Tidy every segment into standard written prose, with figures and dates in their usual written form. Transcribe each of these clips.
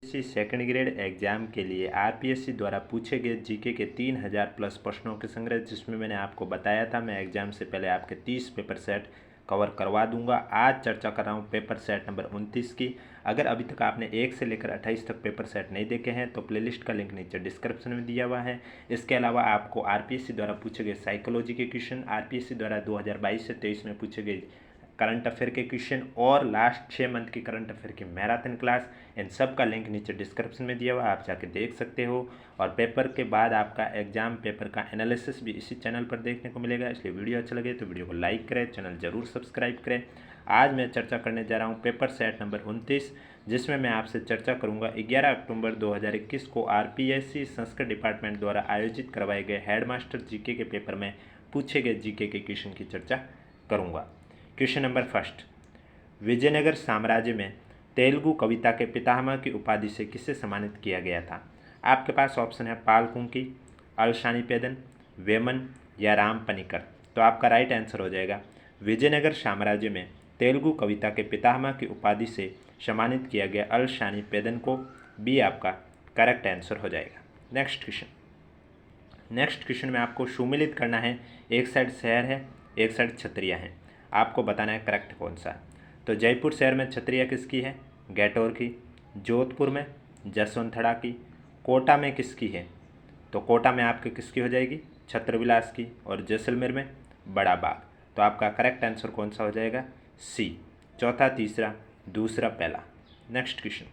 सी second grade exam के लिए RPSC द्वारा पूछे गए जीके के 3000 प्लस प्रश्नों के संग्रह, जिसमें मैंने आपको बताया था मैं एग्जाम से पहले आपके 30 पेपर सेट कवर करवा दूंगा। आज चर्चा कर रहा हूं पेपर सेट नंबर 29 की। अगर अभी तक आपने 1 से लेकर 28 तक पेपर सेट नहीं देखे हैं तो प्लेलिस्ट का लिंक नीचे डिस्क्रिप्शन में दिया हुआ है। इसके अलावा आपको आरपीएससी द्वारा पूछे गए साइकोलॉजी के क्वेश्चन, आरपीएससी द्वारा 2022 से 23 में पूछे गए करंट अफेयर के क्वेश्चन और लास्ट 6 मंथ की करंट अफेयर की मैराथन क्लास, इन सब का लिंक नीचे डिस्क्रिप्शन में दिया हुआ है, आप जाके देख सकते हो। और पेपर के बाद आपका एग्जाम पेपर का एनालिसिस भी इसी चैनल पर देखने को मिलेगा। इसलिए वीडियो अच्छा लगे तो वीडियो को लाइक करें, चैनल जरूर सब्सक्राइब करें। आज मैं चर्चा करने जा रहा हूँ पेपर सेट नंबर 29, जिसमें मैं आपसे चर्चा करूँगा 11 अक्टूबर 2021 को आरपीएससी संस्कृत डिपार्टमेंट द्वारा आयोजित करवाए गए हेडमास्टर जीके के पेपर में पूछे गए जीके के क्वेश्चन की चर्चा करूँगा। क्वेश्चन नंबर फर्स्ट, विजयनगर साम्राज्य में तेलुगु कविता के पितामह की उपाधि से किसे सम्मानित किया गया था? आपके पास ऑप्शन है पाल कुंकी, अलशानीपेदन, वेमन या राम पनिकर। तो आपका राइट आंसर हो जाएगा विजयनगर साम्राज्य में तेलुगु कविता के पितामह की उपाधि से सम्मानित किया गया अलशानीपेदन को। बी आपका करेक्ट आंसर हो जाएगा। नेक्स्ट क्वेश्चन में आपको सुमिलित करना है। एक साइड शहर है, एक साइड छतरिया है, आपको बताना है करेक्ट कौन सा है। तो जयपुर शहर में छतरिया किसकी है? गैटोर की। जोधपुर में जसवंतड़ा की। कोटा में किसकी है? तो कोटा में आपके किसकी हो जाएगी? छत्रविलास की। और जैसलमेर में बड़ा बाग। तो आपका करेक्ट आंसर कौन सा हो जाएगा? सी। चौथा, तीसरा, दूसरा, पहला। नेक्स्ट क्वेश्चन,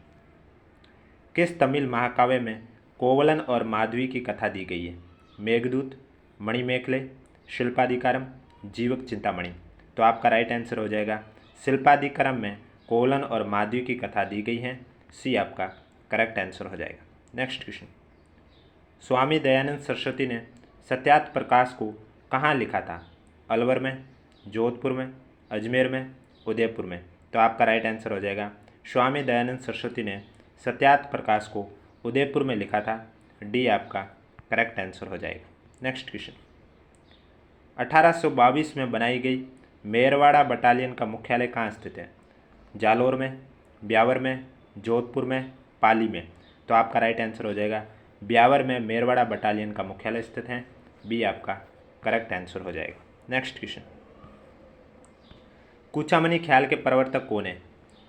किस तमिल महाकाव्य में कोवलन और माधवी की कथा दी गई है? मेघदूत, मणिमेखले, शिल्पाधिकारम, जीवक चिंतामणि। तो आपका राइट आंसर हो जाएगा शिल्पाधिकारम में कोवलन और माधवी की कथा दी गई है। सी आपका करेक्ट आंसर हो जाएगा। नेक्स्ट क्वेश्चन, स्वामी दयानंद सरस्वती ने सत्यार्थ प्रकाश को कहाँ लिखा था? अलवर में, जोधपुर में, अजमेर में, उदयपुर में। तो आपका राइट आंसर हो जाएगा स्वामी दयानंद सरस्वती ने सत्यार्थ प्रकाश को उदयपुर में लिखा था। डी आपका करेक्ट आंसर हो जाएगा। नेक्स्ट क्वेश्चन, 1822 में बनाई गई मेरवाड़ा बटालियन का मुख्यालय कहाँ स्थित है? जालोर में, ब्यावर में, जोधपुर में, पाली में। तो आपका राइट आंसर हो जाएगा ब्यावर में मेरवाड़ा बटालियन का मुख्यालय स्थित है। बी आपका करेक्ट आंसर हो जाएगा। नेक्स्ट क्वेश्चन, कूचामनी ख्याल के प्रवर्तक कौन है?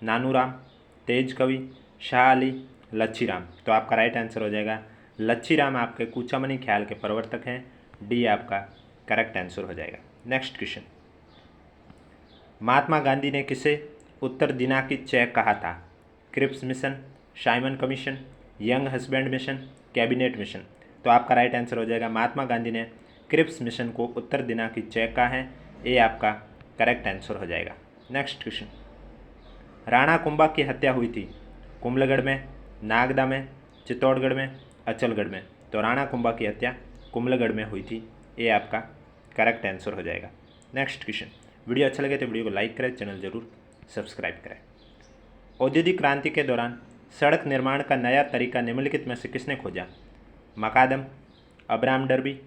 नानूराम, तेज कवि, शाह अली, लच्छीराम। तो आपका राइट आंसर हो जाएगा लच्छीराम आपके कूचामनी ख्याल के प्रवर्तक हैं। डी आपका करेक्ट आंसर हो जाएगा। नेक्स्ट क्वेश्चन, महात्मा गांधी ने किसे उत्तर दिनाकी चेक कहा था? Cripps mission, Simon commission, Younghusband mission, cabinet mission. तो आपका राइट आंसर हो जाएगा महात्मा गांधी ने क्रिप्स मिशन को उत्तर दिनाकी चेक कहा है। ए आपका करेक्ट आंसर हो जाएगा। नेक्स्ट क्वेश्चन, राणा कुंभा की हत्या हुई थी कुंभलगढ़ में, नागदा में, चित्तौड़गढ़ में, अचलगढ़ में। तो राणा कुंभा की हत्या कुंभलगढ़ में हुई थी। ए आपका करेक्ट आंसर हो जाएगा। नेक्स्ट क्वेश्चन, वीडियो अच्छा लगे तो वीडियो को लाइक करें, चैनल जरूर सब्सक्राइब करें। औद्योगिक क्रांति के दौरान सड़क निर्माण का नया तरीका निम्नलिखित में से किसने खोजा? McAdam, Abraham Darby,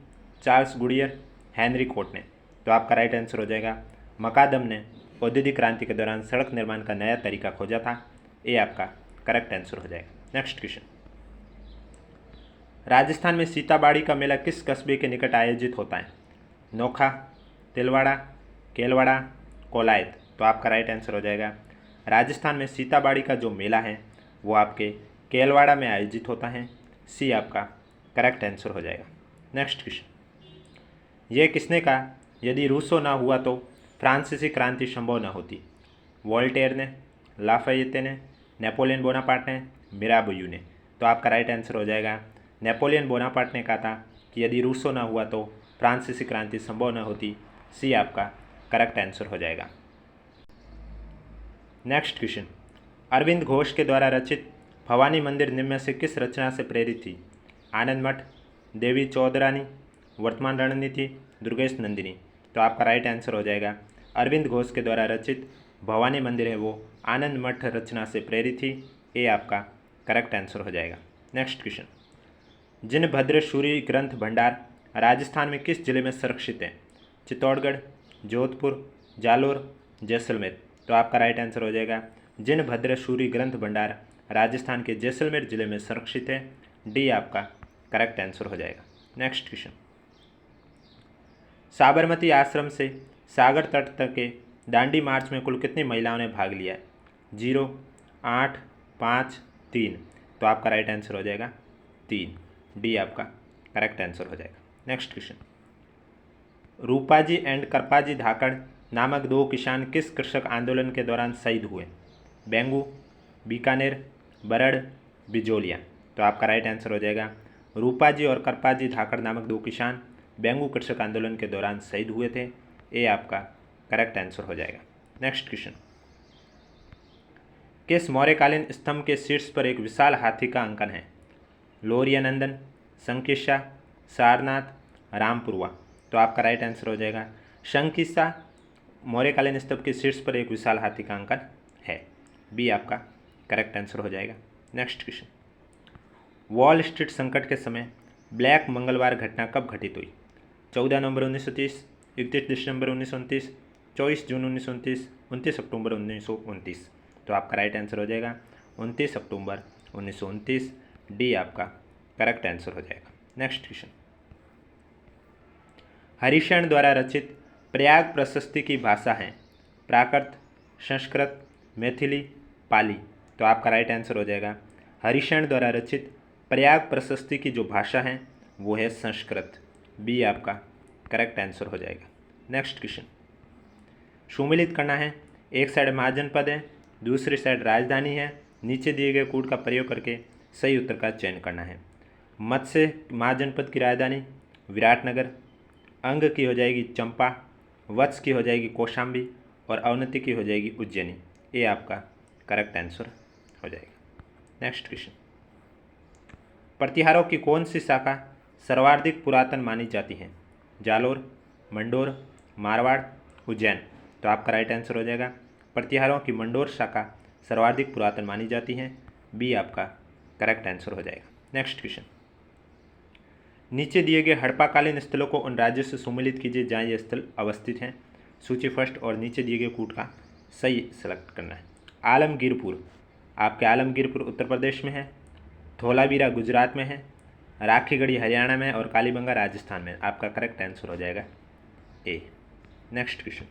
Charles Goodyear, Henry Cort ने। तो आपका राइट आंसर हो जाएगा मकादम ने औद्योगिक क्रांति के दौरान सड़क निर्माण का नया तरीका खोजा था। ए आपका करेक्ट आंसर हो जाएगा। नेक्स्ट क्वेश्चन, राजस्थान में सीताबाड़ी का मेला किस कस्बे के निकट आयोजित होता है? नोखा, तिलवाड़ा, केलवाड़ा, कोलायत। तो आपका राइट आंसर हो जाएगा राजस्थान में सीताबाड़ी का जो मेला है वो आपके केलवाड़ा में आयोजित होता है। सी आपका करेक्ट आंसर हो जाएगा। नेक्स्ट क्वेश्चन, यह किसने कहा यदि रूसो ना हुआ तो फ्रांसीसी क्रांति संभव न होती? वोल्टेयर ने, लाफायेते ने, नेपोलियन बोनापार्ट ने, मिराबुयू ने। तो आपका राइट आंसर हो जाएगा नेपोलियन बोनापार्ट ने कहा था कि यदि रूसो ना हुआ तो फ्रांसीसी क्रांति संभव न होती। सी आपका करेक्ट आंसर हो जाएगा। नेक्स्ट क्वेश्चन, अरविंद घोष के द्वारा रचित भवानी मंदिर निम्न में से किस रचना से प्रेरित थी? आनंद मठ, देवी चौधरानी, वर्तमान रणनीति, दुर्गेश नंदिनी। तो आपका राइट आंसर हो जाएगा अरविंद घोष के द्वारा रचित भवानी मंदिर है वो आनंद मठ रचना से प्रेरित थी। ए आपका करेक्ट आंसर हो जाएगा। नेक्स्ट क्वेश्चन, जिनभद्र सूरी ग्रंथ भंडार राजस्थान में किस जिले में सुरक्षित है? चित्तौड़गढ़, जोधपुर, जालोर, जैसलमेर। तो आपका राइट आंसर हो जाएगा जिनभद्र सूरी ग्रंथ भंडार राजस्थान के जैसलमेर जिले में संरक्षित है। डी आपका करेक्ट आंसर हो जाएगा। नेक्स्ट क्वेश्चन, साबरमती आश्रम से सागर तट तक के दांडी मार्च में कुल कितनी महिलाओं ने भाग लिया है? 0, 8, 5, 3। तो आपका राइट आंसर हो जाएगा 3। डी आपका करेक्ट आंसर हो जाएगा। नेक्स्ट क्वेश्चन, रूपाजी एंड करपाजी धाकड़ नामक 2 किसान किस कृषक आंदोलन के दौरान शहीद हुए? बेंगू, बीकानेर, बरड़, बिजोलिया। तो आपका राइट आंसर हो जाएगा रूपाजी और करपाजी धाकड़ नामक 2 किसान बेंगू कृषक आंदोलन के दौरान शहीद हुए थे। ए आपका करेक्ट आंसर हो जाएगा। नेक्स्ट क्वेश्चन, किस मौर्यकालीन स्तंभ के शीर्ष पर एक विशाल हाथी का अंकन है? लोरियानंदन, संकिसा, सारनाथ, रामपुरवा। तो आपका राइट आंसर हो जाएगा संकिसा मौर्यकालीन स्तंभ के शीर्ष पर एक विशाल हाथी का अंकन है। बी आपका करेक्ट आंसर हो जाएगा। नेक्स्ट क्वेश्चन, वॉल स्ट्रीट संकट के समय ब्लैक मंगलवार घटना कब घटित हुई? 14 नवंबर 1930, 31 दिसंबर 1929, 24 जून 1929, 29 अक्टूबर 1929। तो आपका राइट आंसर हो जाएगा 29 अक्टूबर 1929। डी आपका करेक्ट आंसर हो जाएगा। नेक्स्ट क्वेश्चन, हरिशरण द्वारा रचित प्रयाग प्रशस्ति की भाषा है प्राकृत, संस्कृत, मैथिली, पाली। तो आपका राइट आंसर हो जाएगा हरिशरण द्वारा रचित प्रयाग प्रशस्ति की जो भाषा है वो है संस्कृत। बी आपका करेक्ट आंसर हो जाएगा। नेक्स्ट क्वेश्चन, सुमिलित करना है। एक साइड महाजनपद है, दूसरी साइड राजधानी है। नीचे दिए गए कूट का प्रयोग करके सही उत्तर का चयन करना है। मत्स्य महाजनपद की राजधानी विराटनगर, अंग की हो जाएगी चंपा, वत्स की हो जाएगी कौशाम्बी और अवनति की हो जाएगी उज्जैनी। ये आपका करेक्ट आंसर हो जाएगा। नेक्स्ट क्वेश्चन, प्रतिहारों की कौन सी शाखा सर्वाधिक पुरातन मानी जाती है? जालोर, मंडोर, मारवाड़, उज्जैन। तो आपका राइट आंसर हो जाएगा प्रतिहारों की मंडोर शाखा सर्वाधिक पुरातन मानी जाती है। बी आपका करेक्ट आंसर हो जाएगा। नेक्स्ट क्वेश्चन, नीचे दिए गए हड़प्पाकालीन स्थलों को उन राज्यों से सुमेलित कीजिए जहाँ ये स्थल अवस्थित हैं। सूची फर्स्ट और नीचे दिए गए कूट का सही सेलेक्ट करना है। आलमगीरपुर, आपके आलमगीरपुर उत्तर प्रदेश में है, धोलावीरा गुजरात में है, राखीगढ़ी हरियाणा में और कालीबंगा राजस्थान में। आपका करेक्ट आंसर हो जाएगा ए। नेक्स्ट क्वेश्चन,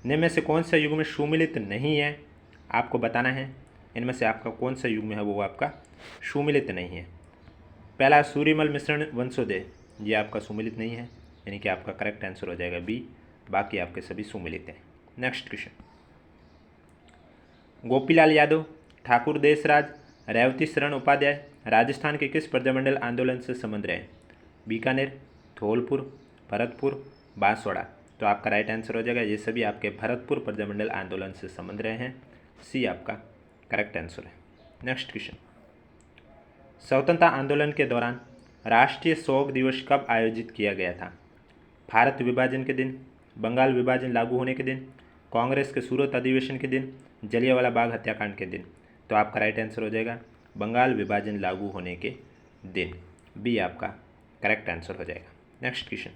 निम्न में से कौन सा युग में सुमिलित नहीं है? आपको बताना है इनमें से आपका कौन सा युग में है वो आपका सुमिलित नहीं है। पहला सूर्यमल मिश्रण वंशोदय, ये आपका सुमिलित नहीं है, यानी कि आपका करेक्ट आंसर हो जाएगा बी। बाकी आपके सभी सुमिलित हैं। नेक्स्ट क्वेश्चन, गोपीलाल यादव, ठाकुर देशराज, रेवती शरण उपाध्याय राजस्थान के किस प्रजामंडल आंदोलन से संबंध रहे? बीकानेर, धौलपुर, भरतपुर, बांसवाड़ा। तो आपका राइट आंसर हो जाएगा ये सभी आपके भरतपुर प्रजामंडल आंदोलन से संबंध रहे हैं। सी आपका करेक्ट आंसर है। नेक्स्ट क्वेश्चन, स्वतंत्रता आंदोलन के दौरान राष्ट्रीय शोक दिवस कब आयोजित किया गया था? भारत विभाजन के दिन, बंगाल विभाजन लागू होने के दिन, कांग्रेस के सूरत अधिवेशन के दिन, जलियांवाला बाग हत्याकांड के दिन। तो आपका राइट आंसर हो जाएगा बंगाल विभाजन लागू होने के दिन। बी आपका करेक्ट आंसर हो जाएगा। नेक्स्ट क्वेश्चन,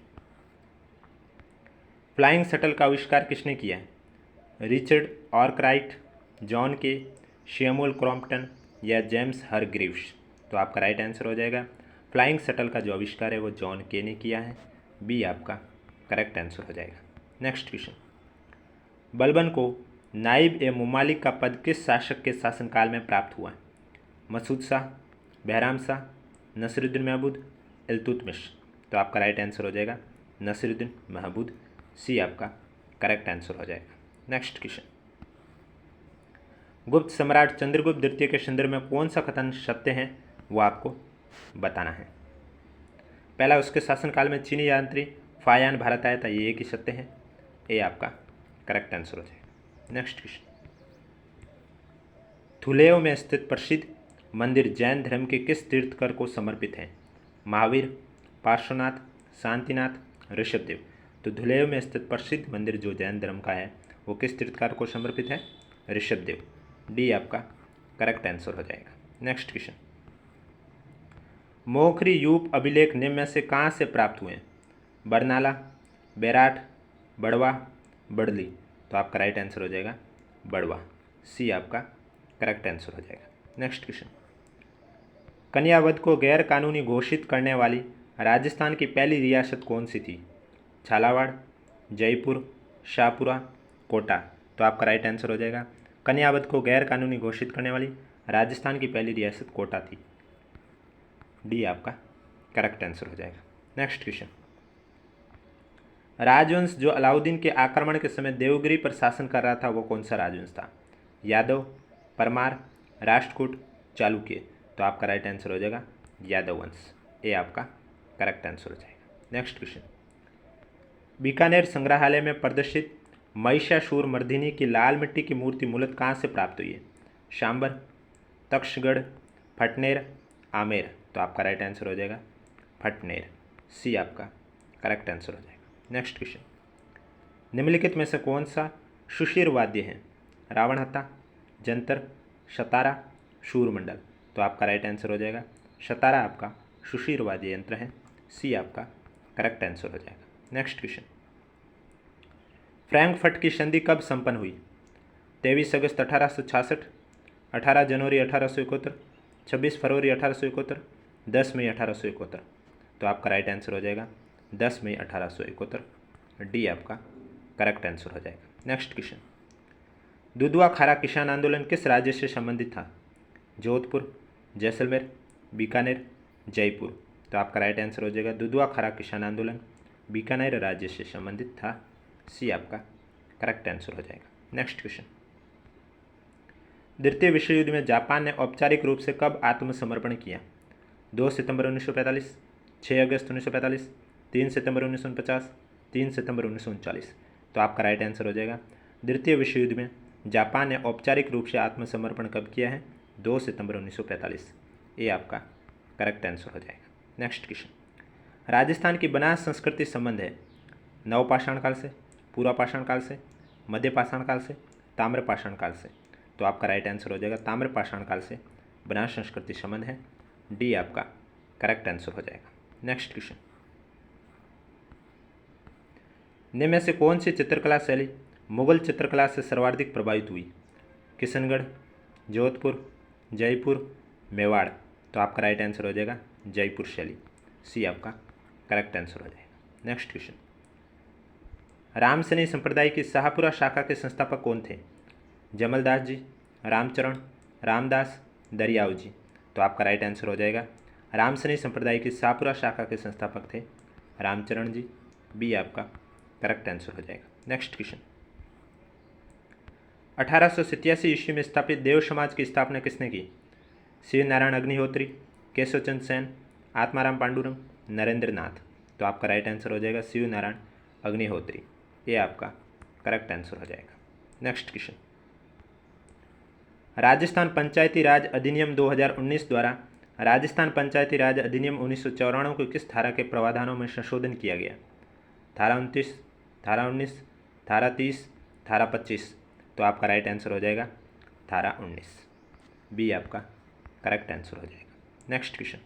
फ्लाइंग शटल का आविष्कार किसने किया है? रिचर्ड आर्कराइट, जॉन के, सैमुअल क्रॉम्पटन या जेम्स हरग्रीव्स। तो आपका राइट आंसर हो जाएगा फ्लाइंग शटल का जो आविष्कार है वो जॉन के ने किया है। बी आपका करेक्ट आंसर हो जाएगा। नेक्स्ट क्वेश्चन, बलबन को नाइब ए मुमालिक का पद किस शासक के शासनकाल में प्राप्त हुआ? मसूद शाह, बहराम शाह, नसीरुद्दीन महमूद, इल्तुतमिश। तो आपका राइट आंसर हो जाएगा नसीरुद्दीन महमूद। सी आपका करेक्ट आंसर हो जाएगा। नेक्स्ट क्वेश्चन, गुप्त सम्राट चंद्रगुप्त द्वितीय के संदर्भ में कौन सा कथन सत्य है वो आपको बताना है। पहला, उसके शासनकाल में चीनी यात्री फायान भारत आया था, ये एक ही सत्य है। ए आपका करेक्ट आंसर हो जाएगा। नेक्स्ट क्वेश्चन, थुलेव में स्थित प्रसिद्ध मंदिर जैन धर्म के किस तीर्थकर को समर्पित है? महावीर, पार्श्वनाथ, शांतिनाथ, ऋषभदेव। तो धुलेव में स्थित प्रसिद्ध मंदिर जो जैन धर्म का है वो किस तीर्थकार को समर्पित है? ऋषभदेव। डी आपका करेक्ट आंसर हो जाएगा। नेक्स्ट क्वेश्चन, मोखरी यूप अभिलेख निम्न में से कहाँ से प्राप्त हुए हैं? बरनाला, बैराट, बड़वा, बड़ली। तो आपका राइट आंसर हो जाएगा बड़वा। सी आपका करेक्ट आंसर हो जाएगा। नेक्स्ट क्वेश्चन, कन्यावध को गैर कानूनी घोषित करने वाली राजस्थान की पहली रियासत कौन सी थी? झालावाड़, जयपुर, शाहपुरा, कोटा। तो आपका राइट आंसर हो जाएगा कन्यावध को गैर कानूनी घोषित करने वाली राजस्थान की पहली रियासत कोटा थी। डी आपका करेक्ट आंसर हो जाएगा। नेक्स्ट क्वेश्चन, राजवंश जो अलाउद्दीन के आक्रमण के समय देवगिरी पर शासन कर रहा था वो कौन सा राजवंश था? यादव, परमार, राष्ट्रकूट, चालुक्य। तो आपका राइट आंसर हो जाएगा यादव वंश। ए आपका करेक्ट आंसर हो जाएगा। नेक्स्ट क्वेश्चन, बीकानेर संग्रहालय में प्रदर्शित महिषासुर मर्दिनी की लाल मिट्टी की मूर्ति मूलतः कहाँ से प्राप्त हुई है? शांबर, तक्षगढ़, फटनेर, आमेर। तो आपका राइट आंसर हो जाएगा फटनेर। सी आपका करेक्ट आंसर हो जाएगा। नेक्स्ट क्वेश्चन, निम्नलिखित में से कौन सा सुशीर वाद्य है? रावणहत्था, जंतर, शतारा, शूरमंडल। तो आपका राइट आंसर हो जाएगा शतारा आपका सुशीर वाद्य यंत्र है। सी आपका करेक्ट आंसर हो जाएगा। नेक्स्ट क्वेश्चन, फ्रैंकफर्ट की संधि कब संपन्न हुई? 23 अगस्त 1866, 18 जनवरी 1871, 26 फरवरी 1871, 10 मई 1871। तो आपका राइट आंसर हो जाएगा 10 मई 1871। डी आपका करेक्ट आंसर हो जाएगा। नेक्स्ट क्वेश्चन, दुधवा खारा किसान आंदोलन किस राज्य से संबंधित था? जोधपुर, जैसलमेर, बीकानेर, जयपुर। तो आपका राइट आंसर हो जाएगा दुधवा खारा किसान आंदोलन बीकानेर राज्य से संबंधित था। सी आपका करेक्ट आंसर हो जाएगा। नेक्स्ट क्वेश्चन, द्वितीय विश्व युद्ध में जापान ने औपचारिक रूप से कब आत्मसमर्पण किया? 2 सितंबर 1945, 6 अगस्त 1945, 3 सितंबर 1949, 3 सितंबर 1939। तो आपका राइट आंसर हो जाएगा द्वितीय विश्व युद्ध में जापान ने औपचारिक रूप से आत्मसमर्पण कब किया है? 2 सितंबर 1945। ये आपका करेक्ट आंसर हो जाएगा। नेक्स्ट क्वेश्चन, राजस्थान की बनास संस्कृति संबंध है नवपाषाण काल से, पूर्व पाषाण काल से, मध्य पाषाण काल से, ताम्र पाषाण काल से। तो आपका राइट आंसर हो जाएगा ताम्र पाषाण काल से बनास संस्कृति संबंध है। डी आपका करेक्ट आंसर हो जाएगा। नेक्स्ट क्वेश्चन, निम्न में से कौन सी चित्रकला शैली मुगल चित्रकला से सर्वाधिक प्रभावित हुई? किशनगढ़, जोधपुर, जयपुर, मेवाड़। तो आपका राइट आंसर हो जाएगा जयपुर शैली। सी आपका करेक्ट आंसर हो जाएगा। नेक्स्ट क्वेश्चन, रामसनी संप्रदाय की शाहपुरा शाखा के संस्थापक कौन थे? जमलदास जी, रामचरण, रामदास, दरियाव जी। तो आपका राइट आंसर हो जाएगा रामसनी संप्रदाय की शाहपुरा शाखा के संस्थापक थे रामचरण जी। बी आपका करेक्ट आंसर हो जाएगा। नेक्स्ट क्वेश्चन, 1887 ईस्वी में स्थापित देव समाज की स्थापना किसने की? शिव नारायण अग्निहोत्री, केशवचंद सेन, आत्माराम पांडुरंग, नरेंद्र नाथ। तो आपका राइट आंसर हो जाएगा शिव नारायण अग्निहोत्री। ये आपका करेक्ट आंसर हो जाएगा। नेक्स्ट क्वेश्चन, राजस्थान पंचायती राज अधिनियम 2019 द्वारा राजस्थान पंचायती राज अधिनियम 1994 को किस धारा के प्रावधानों में संशोधन किया गया? धारा 29, धारा 19, धारा 30, धारा 25। तो आपका राइट आंसर हो जाएगा धारा 19। बी आपका करेक्ट आंसर हो जाएगा। नेक्स्ट क्वेश्चन,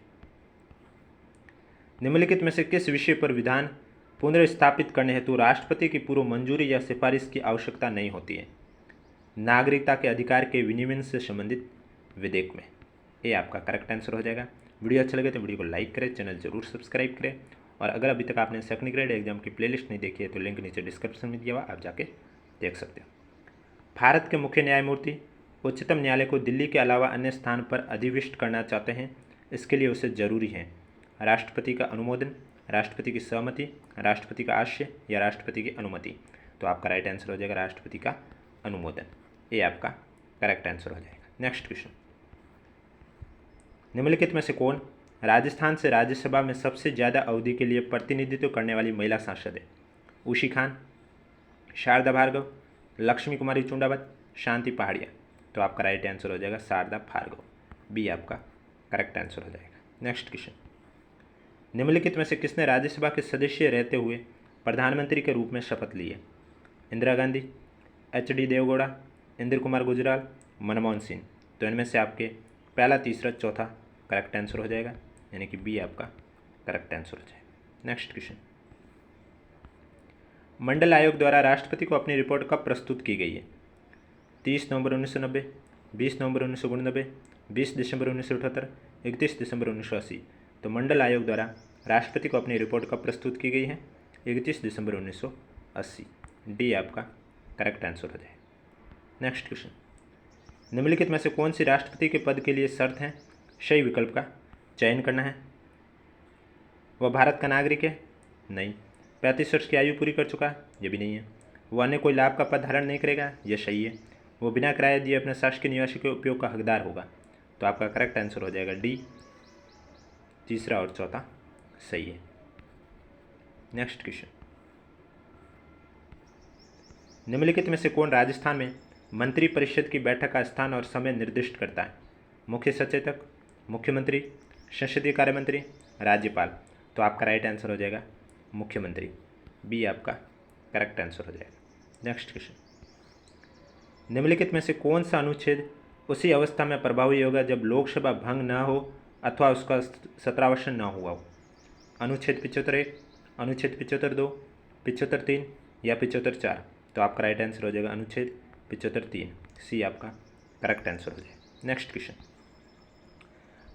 निम्नलिखित में से किस विषय पर विधान पुनर्स्थापित करने हेतु राष्ट्रपति की पूर्व मंजूरी या सिफारिश की आवश्यकता नहीं होती है? नागरिकता के अधिकार के विनियमन से संबंधित विधेयक में। ये आपका करेक्ट आंसर हो जाएगा। वीडियो अच्छा लगे तो वीडियो को लाइक करें, चैनल जरूर सब्सक्राइब करें, और अगर अभी तक आपने सेकंड ग्रेड एग्जाम की प्लेलिस्ट नहीं देखी है तो लिंक नीचे डिस्क्रिप्शन में दिया हुआ, आप जाके देख सकते हो। भारत के मुख्य न्यायमूर्ति उच्चतम न्यायालय को दिल्ली के अलावा अन्य स्थान पर अधिविष्ट करना चाहते हैं, इसके लिए उसे जरूरी है राष्ट्रपति का अनुमोदन, राष्ट्रपति की सहमति, राष्ट्रपति का आशय या राष्ट्रपति की अनुमति। तो आपका राइट आंसर हो जाएगा राष्ट्रपति का अनुमोदन। ये आपका करेक्ट आंसर हो जाएगा। नेक्स्ट क्वेश्चन, निम्नलिखित में से कौन राजस्थान से राज्यसभा में सबसे ज़्यादा अवधि के लिए प्रतिनिधित्व करने वाली महिला सांसद है? उषी खान, शारदा भार्गव, लक्ष्मी कुमारी चुंडावत, शांति पहाड़िया। तो आपका राइट आंसर हो जाएगा शारदा भार्गव। बी आपका करेक्ट आंसर हो जाएगा। नेक्स्ट क्वेश्चन, निम्नलिखित में से किसने राज्यसभा के सदस्य रहते हुए प्रधानमंत्री के रूप में शपथ ली है? इंदिरा गांधी, एच.डी. देवगौड़ा, इंद्र कुमार गुजराल, मनमोहन सिंह। तो इनमें से आपके पहला, तीसरा, चौथा करेक्ट आंसर हो जाएगा, यानी कि बी आपका करेक्ट आंसर हो जाएगा। नेक्स्ट क्वेश्चन, मंडल आयोग द्वारा राष्ट्रपति को अपनी रिपोर्ट कब प्रस्तुत की गई है? 30 नवंबर 1990, 20 नवंबर 1989, 20 दिसंबर 1978, 31 दिसंबर 1980। तो मंडल आयोग द्वारा राष्ट्रपति को अपनी रिपोर्ट कब प्रस्तुत की गई है? 31 दिसंबर 1980। डी आपका करेक्ट आंसर हो जाए। नेक्स्ट क्वेश्चन, निम्नलिखित में से कौन सी राष्ट्रपति के पद के लिए शर्त है? सही विकल्प का चयन करना है। वह भारत का नागरिक है? नहीं। 35 वर्ष की आयु पूरी कर चुका है? ये भी नहीं है। वो अन्य कोई लाभ का पद धारण नहीं करेगा? यह सही है। वो बिना किराया दिए अपने शासकीय निवासी के उपयोग का हकदार होगा। तो आपका करेक्ट आंसर हो जाएगा डी, तीसरा और चौथा सही है। नेक्स्ट क्वेश्चन, निम्नलिखित में से कौन राजस्थान में मंत्रिपरिषद की बैठक का स्थान और समय निर्दिष्ट करता है? मुख्य सचेतक, मुख्यमंत्री, संसदीय कार्य मंत्री, राज्यपाल। तो आपका राइट आंसर हो जाएगा मुख्यमंत्री। बी आपका करेक्ट आंसर हो जाएगा। नेक्स्ट क्वेश्चन, निम्नलिखित में से कौन सा अनुच्छेद उसी अवस्था में प्रभावी होगा जब लोकसभा भंग न हो अथवा उसका सत्रावसान न हुआ हो? अनुच्छेद 75(1), अनुच्छेद 75(2), 75(3) या 75(4? तो आपका राइट आंसर हो जाएगा अनुच्छेद 75(3). सी आपका करेक्ट आंसर हो जाएगा। नेक्स्ट क्वेश्चन,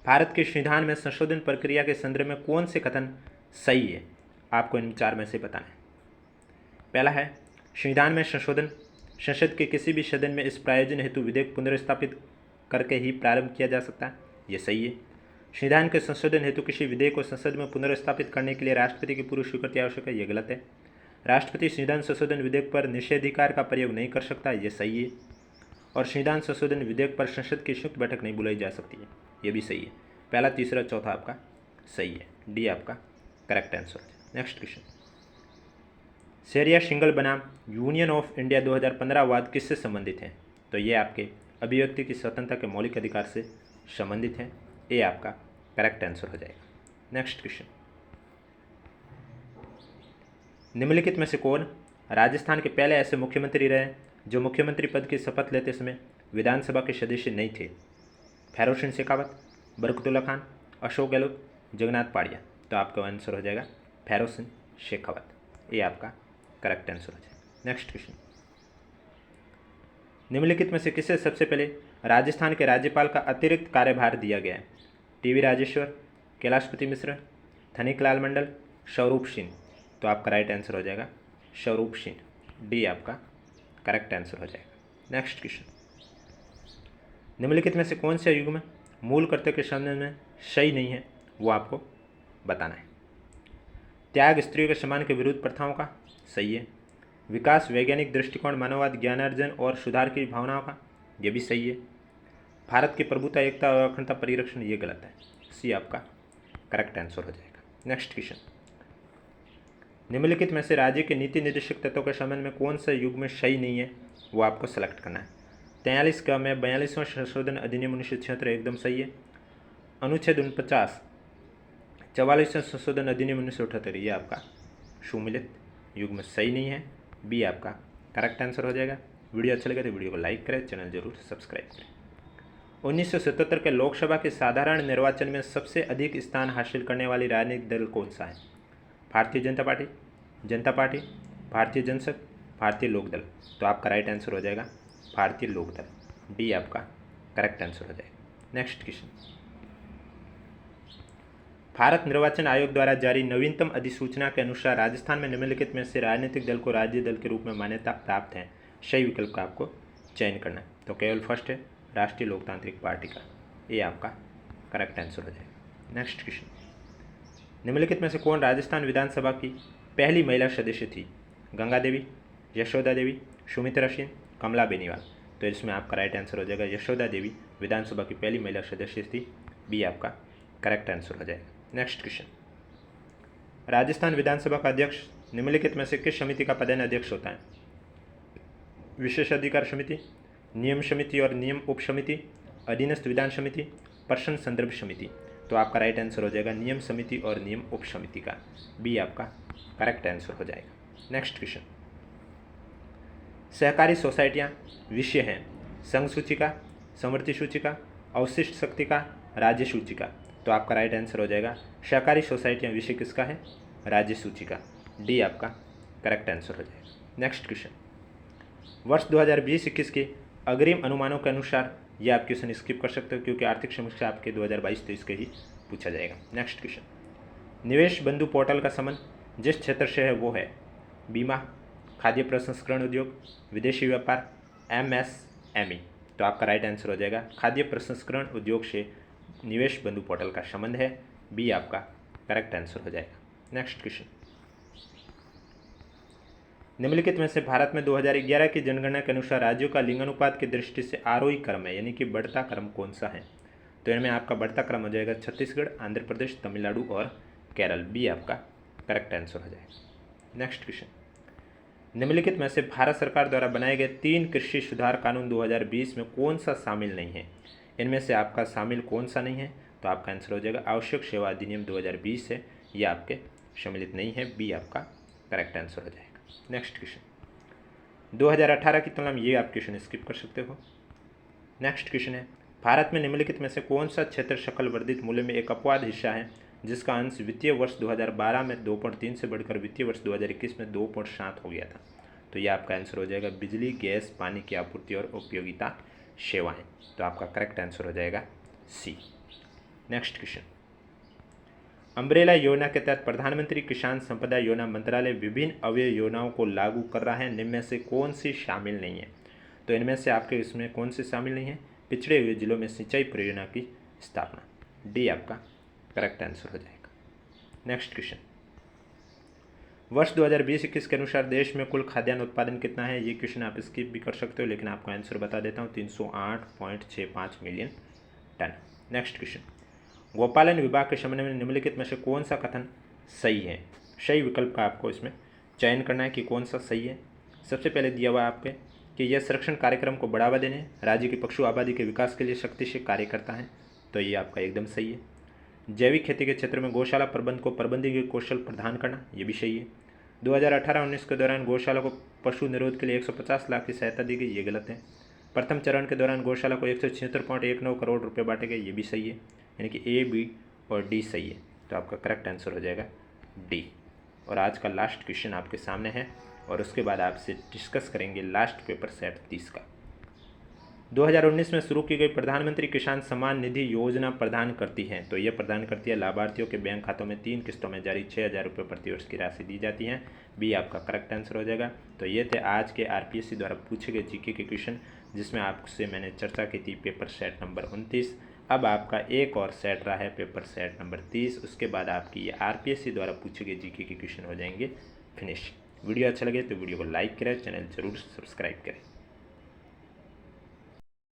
भारत के संविधान में संशोधन प्रक्रिया के संदर्भ में कौन से कथन सही है? आपको इन चार में से बताना है। पहला है, संविधान में संशोधन संसद के किसी भी सदन में इस प्रयोजन हेतु विधेयक पुनर्स्थापित करके ही प्रारंभ किया जा सकता है। यह सही है। संविधान के संशोधन हेतु किसी विधेयक को संसद में पुनर्स्थापित करने के लिए राष्ट्रपति की पूर्व स्वीकृति आवश्यक है। यह गलत है। राष्ट्रपति संविधान संशोधन विधेयक पर निषेधाधिकार का प्रयोग नहीं कर सकता। यह सही है। और संविधान संशोधन विधेयक पर संसद की संयुक्त बैठक नहीं बुलाई जा सकती है। यह भी सही है। पहला, तीसरा, चौथा आपका सही है। डी आपका करेक्ट आंसर है। नेक्स्ट क्वेश्चन, शेरिया सिंगल बनाम यूनियन ऑफ इंडिया 2015 वाद किससे संबंधित है? तो ये आपके अभिव्यक्ति की स्वतंत्रता के मौलिक अधिकार से संबंधित है। ए आपका करेक्ट आंसर हो जाएगा। नेक्स्ट क्वेश्चन, निम्नलिखित में से कौन राजस्थान के पहले ऐसे मुख्यमंत्री रहे जो मुख्यमंत्री पद की शपथ लेते समय विधानसभा के सदस्य नहीं थे? फैरोज सिंह शेखावत, बरकतुल्ला खान, अशोक गहलोत, जगन्नाथ पाड़िया। तो आपका आंसर हो जाएगा फैरोज सिंह शेखावत। ये आपका करेक्ट आंसर हो जाएगा। नेक्स्ट क्वेश्चन, निम्नलिखित में से किसे सबसे पहले राजस्थान के राज्यपाल का अतिरिक्त कार्यभार दिया गया है? टीवी राजेश्वर, कैलाशपति मिश्र, थनिकलाल मंडल, स्वरूप सिंह। तो आपका राइट आंसर हो जाएगा स्वरूप सिंह। डी आपका करेक्ट आंसर हो जाएगा। नेक्स्ट क्वेश्चन, निम्नलिखित में से कौन से युग में मूल कर्तव्य के संबंध में सही नहीं है? वो आपको बताना है। त्याग स्त्रियों के सम्मान के विरुद्ध प्रथाओं का सही है। विकास वैज्ञानिक दृष्टिकोण, मानववाद, ज्ञानार्जन और सुधार की भावनाओं का, यह भी सही है। भारत की प्रभुता, एकता और अखंडता परिरक्षण, ये गलत है। सी आपका करेक्ट आंसर हो जाएगा। नेक्स्ट क्वेश्चन, निम्नलिखित में से राज्य के नीति निर्देशक तत्वों के संबंध में कौन सा युग में सही नहीं है? वो आपको सेलेक्ट करना है। 43 का में 42वां संशोधन अधिनियम 1976 एकदम सही है। अनुच्छेद 49, 44वां संशोधन अधिनियम 1978, ये आपका सुमिलित युग में सही नहीं है। बी आपका करेक्ट आंसर हो जाएगा। वीडियो अच्छा लगे तो वीडियो को लाइक करें, चैनल जरूर सब्सक्राइब करें। 1977 के लोकसभा के साधारण निर्वाचन में सबसे अधिक स्थान हासिल करने वाली राजनीतिक दल कौन सा है? भारतीय जनता पार्टी, जनता पार्टी, भारतीय जनसंघ, भारतीय लोकदल। तो आपका राइट आंसर हो जाएगा भारतीय लोकदल। डी आपका करेक्ट आंसर हो जाएगा। नेक्स्ट क्वेश्चन, भारत निर्वाचन आयोग द्वारा जारी नवीनतम अधिसूचना के अनुसार राजस्थान में निम्नलिखित में से राजनीतिक दल को राज्य दल के रूप में मान्यता प्राप्त है। सही विकल्प का आपको चयन करना है। तो केवल फर्स्ट है राष्ट्रीय लोकतांत्रिक पार्टी का। ये आपका करेक्ट आंसर हो जाएगा। नेक्स्ट क्वेश्चन, निम्नलिखित में से कौन राजस्थान विधानसभा की पहली महिला सदस्य थी? गंगा देवी, यशोदा देवी, सुमित्रा सेन, कमला बेनीवाल। तो इसमें आपका राइट आंसर हो जाएगा यशोदा देवी विधानसभा की पहली महिला सदस्य थी। बी आपका करेक्ट आंसर हो जाएगा। नेक्स्ट क्वेश्चन, राजस्थान विधानसभा का अध्यक्ष निम्नलिखित में से किस समिति का पदेन अध्यक्ष होता है? विशेषाधिकार समिति, नियम समिति और नियम उप समिति, अधीनस्थ विधान समिति, प्रश्न संदर्भ समिति। तो आपका राइट आंसर हो जाएगा नियम समिति और नियम उप समिति का। बी आपका करेक्ट आंसर हो जाएगा। नेक्स्ट क्वेश्चन, सहकारी सोसाइटियाँ विषय हैं संघ सूचिका, समवर्ती सूचिका, अवशिष्ट शक्ति का, राज्य सूचिका। तो आपका राइट आंसर हो जाएगा सहकारी सोसाइटियाँ विषय किसका है? राज्य सूचिका। डी आपका करेक्ट आंसर हो जाएगा। नेक्स्ट क्वेश्चन, वर्ष 2020-21 के अग्रिम अनुमानों के अनुसार, ये आप क्वेश्चन स्किप कर सकते हो क्योंकि आर्थिक समीक्षा आपके 2022-23 के ही पूछा जाएगा। नेक्स्ट क्वेश्चन, निवेश बंधु पोर्टल का संबंध जिस क्षेत्र से है वो है बीमा, खाद्य प्रसंस्करण उद्योग, विदेशी व्यापार, MSME। तो आपका राइट आंसर हो जाएगा खाद्य प्रसंस्करण उद्योग से निवेश बंधु पोर्टल का संबंध है, बी आपका करेक्ट आंसर हो जाएगा। नेक्स्ट क्वेश्चन, निम्नलिखित में से भारत में 2011 की जनगणना के अनुसार राज्यों का लिंगानुपात की दृष्टि से आरोही क्रम है, यानी कि बढ़ता क्रम कौन सा है? तो इनमें आपका बढ़ता क्रम हो जाएगा छत्तीसगढ़, आंध्र प्रदेश, तमिलनाडु और केरल, बी आपका करेक्ट आंसर हो जाएगा। नेक्स्ट क्वेश्चन, निम्नलिखित में से भारत सरकार द्वारा बनाए गए 3 कृषि सुधार कानून 2020 में कौन सा शामिल नहीं है? इनमें से आपका शामिल कौन सा नहीं है? तो आपका आंसर हो जाएगा आवश्यक सेवा अधिनियम 2020 है, ये आपके सम्मिलित नहीं है, बी आपका करेक्ट आंसर हो जाएगा। नेक्स्ट क्वेश्चन, 2018 की तुलना में ये आप क्वेश्चन स्किप कर सकते हो। नेक्स्ट क्वेश्चन है, भारत में निम्नलिखित में से कौन सा क्षेत्र सकल वर्धित मूल्य में एक अपवाद हिस्सा है जिसका अंश वित्तीय वर्ष 2012 में 2.3 से बढ़कर वित्तीय वर्ष 2021 में 2.7 हो गया था? तो ये आपका आंसर हो जाएगा बिजली, गैस, पानी की आपूर्ति और उपयोगिता सेवाएं। तो आपका करेक्ट आंसर हो जाएगा सी। नेक्स्ट क्वेश्चन, अम्ब्रेला योजना के तहत प्रधानमंत्री किसान संपदा योजना मंत्रालय विभिन्न अवयव योजनाओं को लागू कर रहा है, निम्न में से कौन सी शामिल नहीं है? तो इनमें से आपके इसमें कौन सी शामिल नहीं है? पिछड़े हुए जिलों में सिंचाई परियोजना की स्थापना, डी आपका करेक्ट आंसर हो जाएगा। नेक्स्ट क्वेश्चन, वर्ष 2020-21 के अनुसार देश में कुल खाद्यान्न उत्पादन कितना है? ये क्वेश्चन आप स्किप भी कर सकते हो, लेकिन आपको आंसर बता देता हूँ, 308.65 मिलियन टन। नेक्स्ट क्वेश्चन, गोपालन विभाग के संबंध में निम्नलिखित में से कौन सा कथन सही है? सही विकल्प का आपको इसमें चयन करना है कि कौन सा सही है। सबसे पहले दिया हुआ है आपके कि यह संरक्षण कार्यक्रम को बढ़ावा देने, राज्य की पशु आबादी के विकास के लिए शक्ति से कार्य करता है, तो ये आपका एकदम सही है। जैविक खेती के क्षेत्र में गौशाला प्रबंध को प्रबंधकीय कौशल प्रदान करना, ये भी सही है। 2018-19 के दौरान गौशाला को पशु निरोध के लिए 150 लाख की सहायता दी गई, ये गलत है। प्रथम चरण के दौरान गौशाला को 176.19 करोड़ रुपये बांटे गए, ये भी सही है, यानी कि ए, बी और डी सही है। तो आपका करेक्ट आंसर हो जाएगा डी। और आज का लास्ट क्वेश्चन आपके सामने है और उसके बाद आपसे डिस्कस करेंगे लास्ट पेपर सेट 30 का। 2019 में शुरू की गई प्रधानमंत्री किसान सम्मान निधि योजना प्रदान करती है, तो ये प्रदान करती है लाभार्थियों के बैंक खातों में 3 किस्तों में जारी 6,000 रुपये प्रतिवर्ष की राशि दी जाती है, बी आपका करेक्ट आंसर हो जाएगा। तो ये थे आज के आरपीएससी द्वारा पूछे गए जीके के क्वेश्चन, जिसमें आपसे मैंने चर्चा की थी पेपर सेट नंबर 29। अब आपका एक और सेट रहा है पेपर सेट नंबर 30, उसके बाद आपकी ये आरपीएससी द्वारा पूछे गए जीके के क्वेश्चन हो जाएंगे फिनिश। वीडियो अच्छा लगे तो वीडियो को लाइक करें, चैनल जरूर सब्सक्राइब करें।